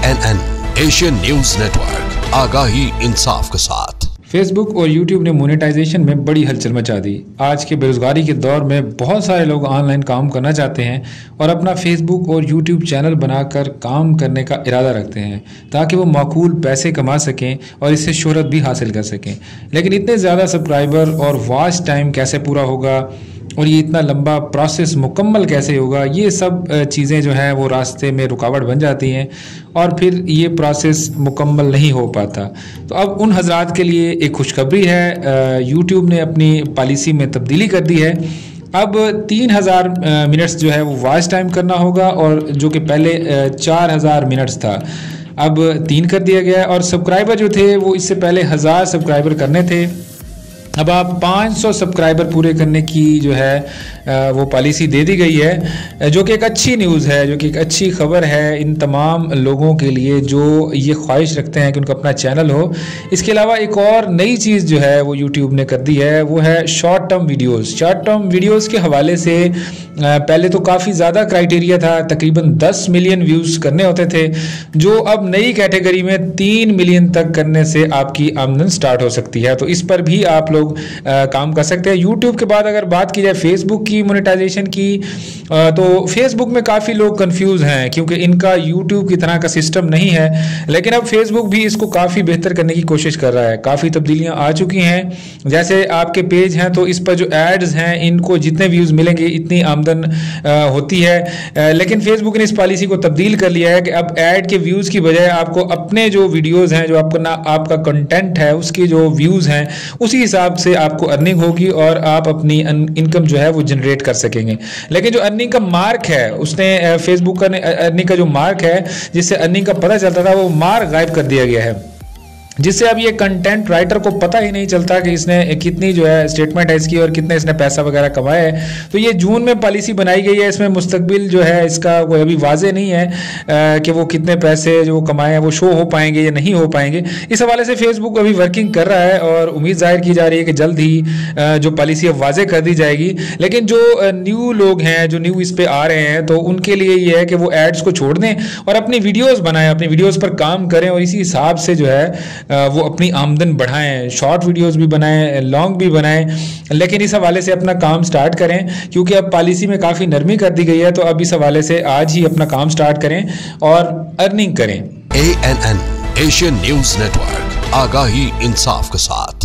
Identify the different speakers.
Speaker 1: ANN Asian news network, आगाही इंसाफ के साथ।
Speaker 2: Facebook और यूट्यूब ने मोनेटाइजेशन में बड़ी हलचल मचा दी। आज के बेरोजगारी के दौर में बहुत सारे लोग ऑनलाइन काम करना चाहते हैं और अपना फेसबुक और यूट्यूब चैनल बनाकर काम करने का इरादा रखते हैं ताकि वो माकूल पैसे कमा सकें और इससे शोहरत भी हासिल कर सकें। लेकिन इतने ज़्यादा सब्सक्राइबर और वॉच टाइम कैसे पूरा होगा और ये इतना लंबा प्रोसेस मुकम्मल कैसे होगा, ये सब चीज़ें जो हैं वो रास्ते में रुकावट बन जाती हैं और फिर ये प्रोसेस मुकम्मल नहीं हो पाता। तो अब उन हजरात के लिए एक खुशखबरी है, यूट्यूब ने अपनी पॉलिसी में तब्दीली कर दी है। अब 3000 मिनट्स जो है वो वॉच टाइम करना होगा और जो कि पहले 4000 मिनट्स था, अब 3 कर दिया गया है। और सब्सक्राइबर जो थे वो इससे पहले 1000 सब्सक्राइबर करने थे, अब आप 500 सब्सक्राइबर पूरे करने की जो है वो पॉलिसी दे दी गई है, जो कि एक अच्छी न्यूज़ है, जो कि एक अच्छी खबर है इन तमाम लोगों के लिए जो ये ख्वाहिश रखते हैं कि उनका अपना चैनल हो। इसके अलावा एक और नई चीज़ जो है वो यूट्यूब ने कर दी है, वो है short term videos. Short term videos के हवाले से पहले तो काफ़ी ज़्यादा क्राइटेरिया था, तकरीबन 10 मिलियन व्यूज़ करने होते थे, जो अब नई कैटेगरी में 3 मिलियन तक करने से आपकी आमदन स्टार्ट हो सकती है। तो इस पर भी आप लोग काम कर सकते हैं। यूट्यूब के बाद अगर बात की जाए फेसबुक की मोनेटाइजेशन की, तो फेसबुक में काफ़ी लोग कंफ्यूज हैं क्योंकि इनका यूट्यूब की तरह का सिस्टम नहीं है। लेकिन अब फेसबुक भी इसको काफ़ी बेहतर करने की कोशिश कर रहा है। काफ़ी तब्दीलियां आ चुकी हैं। जैसे आपके पेज हैं तो इस पर जो एड्स हैं इनको जितने व्यूज़ मिलेंगे इतनी आमदन होती है। लेकिन फेसबुक ने इस पॉलिसी को तब्दील कर लिया है कि अब एड के व्यूज़ की बजाय आपको अपने जो वीडियोज़ हैं, जो आपका कंटेंट है, उसके जो व्यूज़ हैं उसी हिसाब से आपको अर्निंग होगी और आप अपनी इनकम जो है वो जनरेट कर सकेंगे। लेकिन जो अर्निंग का मार्क है, उसने फेसबुक का अर्निंग का जो मार्क है जिससे अर्निंग का पता चलता था, वो मार्क गायब कर दिया गया है, जिससे अब ये कंटेंट राइटर को पता ही नहीं चलता कि इसने कितनी जो है स्टेटमेंट है इसकी और कितने इसने पैसा वगैरह कमाया है। तो ये जून में पॉलिसी बनाई गई है, इसमें मुस्तकबिल जो है इसका कोई अभी वाजे नहीं है कि वो कितने पैसे जो कमाए हैं वो शो हो पाएंगे या नहीं हो पाएंगे। इस हवाले से फेसबुक अभी वर्किंग कर रहा है और उम्मीद जाहिर की जा रही है कि जल्द ही जो पॉलिसी अब वाजे कर दी जाएगी। लेकिन जो न्यू लोग हैं, जो न्यू इस पर आ रहे हैं, तो उनके लिए ये है कि वो एड्स को छोड़ दें और अपनी वीडियोज़ बनाएं, अपनी वीडियोज़ पर काम करें और इसी हिसाब से जो है वो अपनी आमदन बढ़ाएं। शॉर्ट वीडियोस भी बनाएं, लॉन्ग भी बनाएं, लेकिन इस हवाले से अपना काम स्टार्ट करें क्योंकि अब पॉलिसी में काफ़ी नरमी कर दी गई है। तो अब इस हवाले से आज ही अपना काम स्टार्ट करें और अर्निंग करें।
Speaker 1: ANN एशियन न्यूज नेटवर्क, आगाही इंसाफ के साथ।